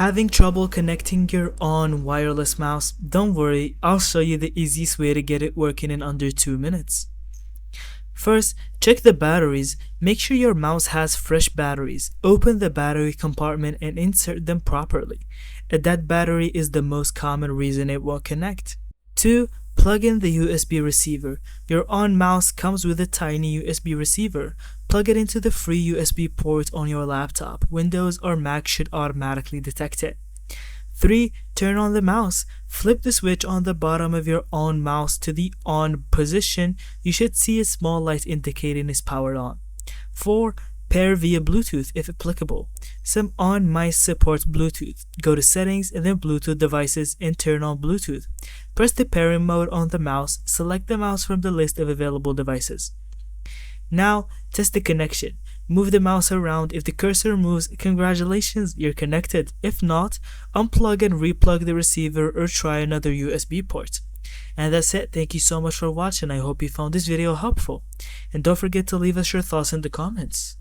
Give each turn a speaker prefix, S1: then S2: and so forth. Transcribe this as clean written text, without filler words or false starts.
S1: Having trouble connecting your ONN wireless mouse? Don't worry, I'll show you the easiest way to get it working in under 2 minutes. First, check the batteries. Make sure your mouse has fresh batteries. Open the battery compartment and insert them properly. A dead battery is the most common reason it won't connect. 2. Plug in the USB receiver. Your ONN mouse comes with a tiny USB receiver. Plug it into the free USB port on your laptop. Windows or Mac should automatically detect it. 3. Turn on the mouse. Flip the switch on the bottom of your ONN mouse to the on position. You should see a small light indicating it's powered on. 4. Pair via Bluetooth if applicable. Some ONN mice support Bluetooth. Go to Settings and then Bluetooth Devices and turn on Bluetooth. Press the pairing mode on the mouse. Select the mouse from the list of available devices. Now, test the connection. Move the mouse around. If the cursor moves, congratulations, you're connected. If not, unplug and replug the receiver or try another USB port. And that's it. Thank you so much for watching. I hope you found this video helpful. And don't forget to leave us your thoughts in the comments.